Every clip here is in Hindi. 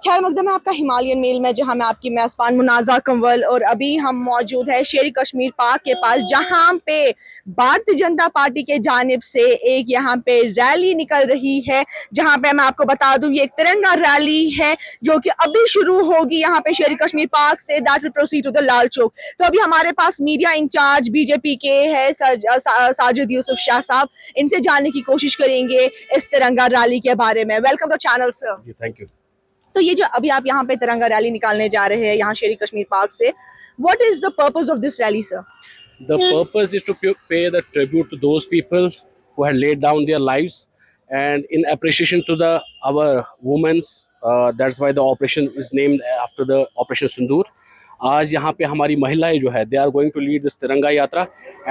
खैर मकदम है आपका हिमालयन मेल में, जहां मैं आपकी मेज़बान मुनाज़ा कंवल, और अभी हम मौजूद है शेर कश्मीर पार्क के पास, जहां पे भारतीय जनता पार्टी के जानिब से एक यहाँ पे रैली निकल रही है। जहां पे मैं आपको बता दूं, ये एक तिरंगा रैली है जो कि अभी शुरू होगी यहाँ पे शेर कश्मीर पार्क से। That will proceed to the Lal Chowk. तो अभी हमारे पास मीडिया इंचार्ज बीजेपी के है साजिद यूसुफ शाह साहब, इनसे जानने की कोशिश करेंगे इस तिरंगा रैली के बारे में। Welcome to channel sir. Thank you. तो ये जो अभी आप यहाँ पे तिरंगा रैली निकालने जा रहे हैं यहाँ शेर कश्मीर पार्क से, what is the purpose of this rally sir? The purpose is to pay the tribute to those people who had laid down their lives, and in appreciation to our women's, that's why the operation is named after the Operation Sindoor. आज यहाँ पे हमारी महिलाएं जो है, they are going to lead this तिरंगा यात्रा,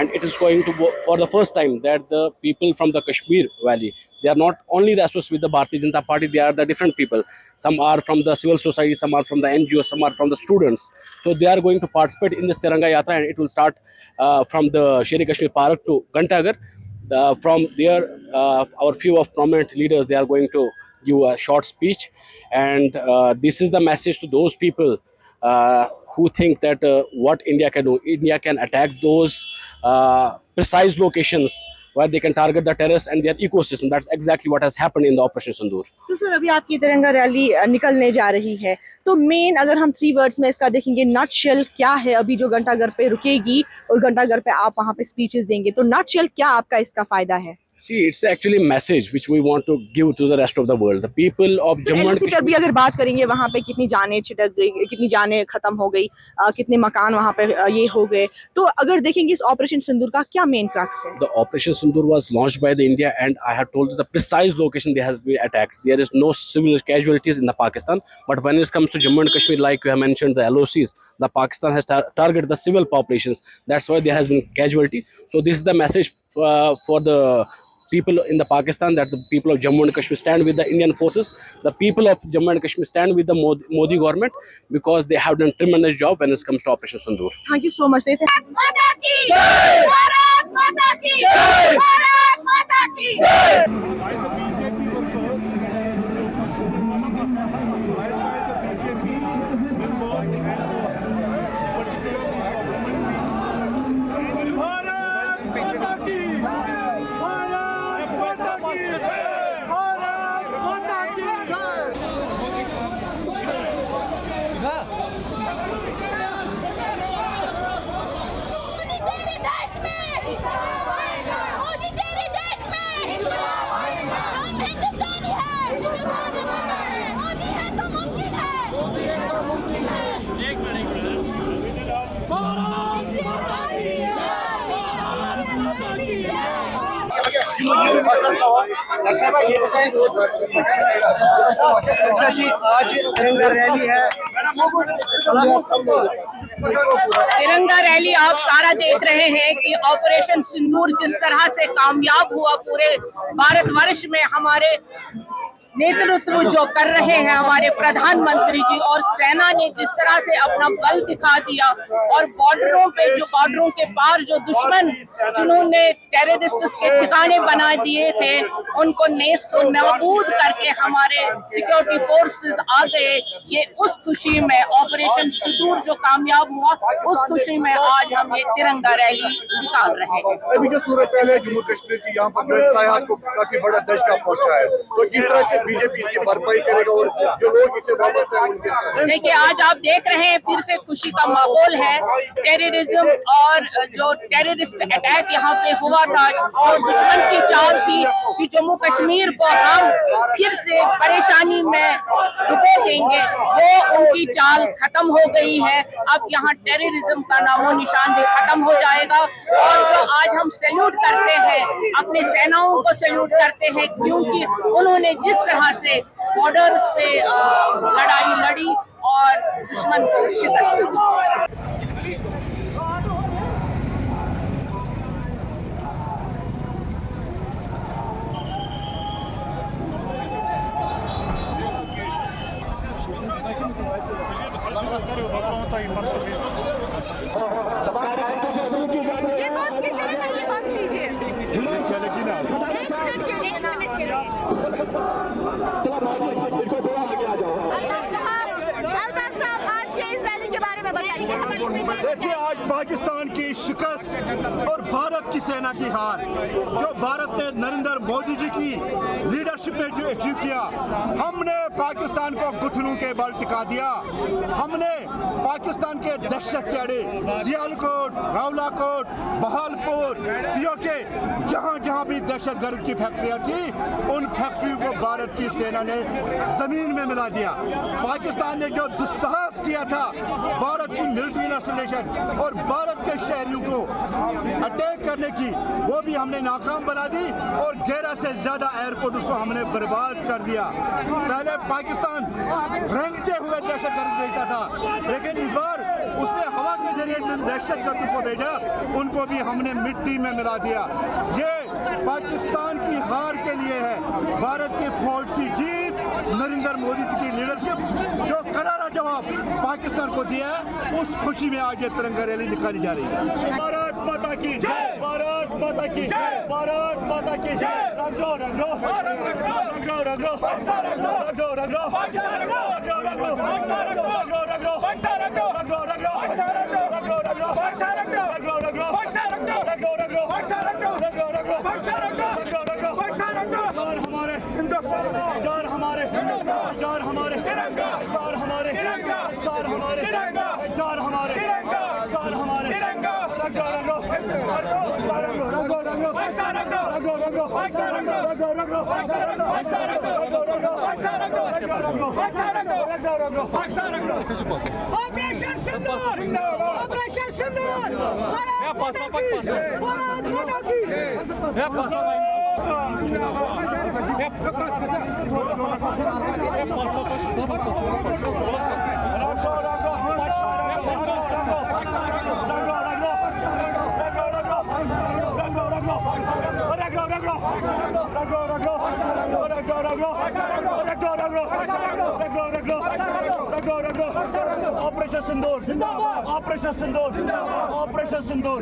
and it is going to for the first time that the people from the Kashmir Valley, they are not only the associated with the Bharatiya Janata Party, they are the different people. Some are from the civil society, some are from the NGOs, some are from the students. So they are going to participate in this Tiranga Yatra, and it will start from the Sher Kashmir Park to Ghantagar. From there, our few of prominent leaders, they are going to give a short speech, and this is the message to those people who think that what India can do. India can attack those precise locations where they can target the terrorists and their ecosystem. That's exactly what has happened in the Operation Sindoor. तो सर अभी आपकी तिरंगा रैली निकलने जा रही है, तो मेन अगर हम 3 वर्ड्स में इसका देखेंगे, नटशेल क्या है अभी जो घंटाघर पे रुकेगी और घंटाघर पे आप वहाँ पे स्पीचेस देंगे, तो नटशेल क्या आपका इसका फायदा है? See, it's actually a message which we want to give to the rest of the world. The people of Jammu and Kashmir भी अगर बात करेंगे, वहाँ पे कितनी जानें छिटक गई, कितनी जानें खत्म हो गई, कितने मकान वहाँ पे ये हो गए, तो अगर देखेंगे इस ऑपरेशन सिंदूर का क्या मेन क्रक्स है? The Operation Sindoor was launched by the India, and I have told you the precise location they has been attacked. There is no civil casualties in the Pakistan, but when it comes to Jammu and Kashmir, like you have mentioned, the LOCs, the Pakistan has targeted the civil populations. That's why there has been casualty. So this is the message for the people in the Pakistan, that the people of Jammu and Kashmir stand with the Indian forces. The people of Jammu and Kashmir stand with the Modi government, because they have done tremendous job when it comes to Operation Sindoor. Thank you so much. अच्छा जी, आज तिरंगा रैली है। तिरंगा रैली आप सारा देख रहे हैं कि ऑपरेशन सिंदूर जिस तरह से कामयाब हुआ, पूरे भारतवर्ष में हमारे नेतृत्व जो कर रहे हैं हमारे प्रधानमंत्री जी और सेना ने जिस तरह से अपना बल दिखा दिया, और बॉर्डरों पे जो बॉर्डरों के पार जो दुश्मन जिन्होंने टेररिस्ट के ठिकाने बना दिए थे, उनको नेस्त नाबूद करके हमारे सिक्योरिटी फोर्सेस आ गए। ये उस खुशी में ऑपरेशन सिंदूर जो कामयाब हुआ, उस खुशी में आज हम ये तिरंगा रैली निकाल रहे हैं। अभी जो सूरत है जम्मू कश्मीर की, यहाँ पर को काफी बड़ा दशका पहुंचा है, तो किस तरह से बीजेपी इसकी भरपाई करेगा और जो लोग इसे वापस है उनके? देखिए, आज आप देख रहे हैं फिर से खुशी का माहौल है। टेररिज्म और जो टेररिस्ट अटैक यहाँ पे हुआ था, और दुश्मन की चाल थी कि जम्मू कश्मीर को हम फिर से परेशानी में डुबो देंगे, वो उनकी चाल खत्म हो गई है। अब यहाँ टेररिज्म का नामो निशान भी खत्म हो जाएगा। और जो आज हम सैल्यूट करते हैं, अपने सेनाओं को सैल्यूट करते हैं, क्योंकि उन्होंने जिस तरह से बॉर्डर्स पे लड़ाई लड़ी और दुश्मन को शिकस्त दी। अल्लाह देखिए आज पाकिस्तान की शिकस्त और भारत की सेना की हार, जो भारत ने नरेंद्र मोदी जी की लीडरशिप में जो अचीव किया, हमने पाकिस्तान को घुटनों के बल टिका दिया। हमने पाकिस्तान के दहशत के अड्डे सियालकोट, रावलाकोट, बहालपुर, पीओके, जहां जहां भी दहशत गर्द की फैक्ट्रियां थी, उन फैक्ट्रियों को भारत की सेना ने जमीन में मिला दिया। पाकिस्तान ने जो दुस्साहस किया था भारत की मिलिट्री इंस्टॉलेशन और भारत के शहरियों को अटैक करने की, वो भी हमने नाकाम बना दी और 11 से ज्यादा एयरपोर्ट उसको हमने बर्बाद कर दिया। पहले पाकिस्तान रेंगते हुए दहशत गर्द भेजता था, लेकिन इस बार उसने हवा के जरिए दहशत गर्दों को भेजा, उनको भी हमने मिट्टी में मिला दिया। ये पाकिस्तान की हार के लिए है, भारत की फौज की जीत, नरेंद्र मोदी जी की लीडरशिप जो करारा जवाब पाकिस्तान को दिया है, उस खुशी में आज ये तिरंगा रैली निकाली जा रही है। भारत माता की जय, भारत माता की जय, भारत माता की जय। रंगो रंगो रंगो रंगो रंगो रंगो रंगो रंगो रंगो रंगो रंगो रंगो हमारे हिंदुस्तान, हमारे हिंदुस्तान, हमारे तिरंगा, हमारे तिरंगा, हमारे तिरंगा, हमारे तिरंगा, हमारे तिरंगा। रंगो रंगो रंगो रंगो रंगो रंगो रंगो रंगो रंगो। ऑपरेशन सिंदूर, ऑपरेशन सिंदूर, भारत माता ऑपरेशन सिंदूर जिंदाबाद, ऑपरेशन सिंदूर जिंदाबाद, ऑपरेशन सिंदूर।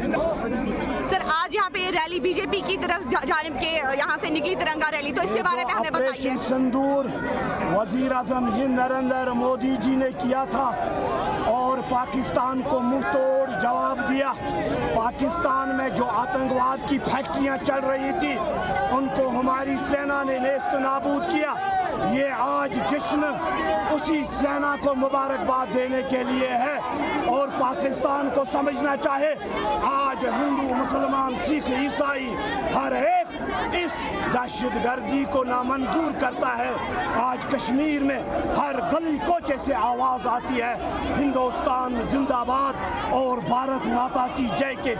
सर आज यहाँ पे रैली बीजेपी की तरफ जानिब के यहाँ से निकली तिरंगा रैली, तो इसके बारे में हमें बताइए। ऑपरेशन सिंदूर वजीर आजम हिंद नरेंद्र मोदी जी ने किया था और पाकिस्तान को मुंहतोड़ जवाब दिया। पाकिस्तान में जो आतंकवाद की फैक्ट्रियां चल रही थी, उनको हमारी सेना ने नेस्त नाबूद किया। ये आज जश्न उसी सेना को मुबारकबाद देने के लिए है और पाकिस्तान को समझना चाहे, आज हिंदू, मुसलमान, सिख, ईसाई हर एक इस दहशतगर्दी को नामंजूर करता है। आज कश्मीर में हर गली कोचे से आवाज आती है हिंदुस्तान जिंदाबाद और भारत माता की जय के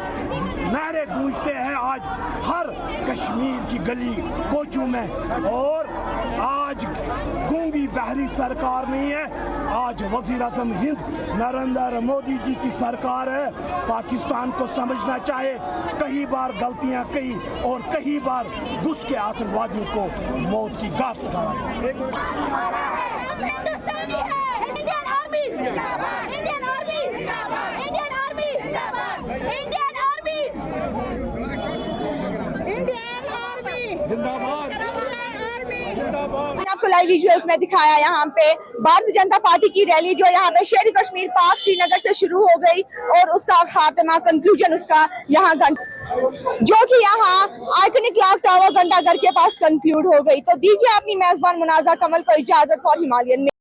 नारे गूंजते हैं आज हर कश्मीर की गली कोचों में। और आज गूंगी बहरी सरकार नहीं है, आज वजीर आजम हिंद नरेंद्र मोदी जी की सरकार है। पाकिस्तान को समझना चाहे, कई बार गलतियां कही और कई बार घुस के आतंकवादियों को मौत की गांठ उतारा। इंडियन आर्मी जिंदाबाद, इंडियन आर्मी जिंदाबाद, इंडियन आर्मी जिंदाबाद, इंडियन आर्मी, इंडियन आर्मी जिंदाबाद, मैंने आपको लाइव विजुअल्स में दिखाया यहाँ पे भारतीय जनता पार्टी की रैली जो यहाँ पे शेर कश्मीर पाक श्रीनगर से शुरू हो गई और उसका खात्मा कंक्लूजन उसका यहाँ जो कि यहाँ आइकनिक क्लॉक टावर घंटाघर के पास कंक्लूड हो गई। तो दीजिए अपनी मेजबान मुनाजा कमल को इजाजत फॉर हिमालयन में।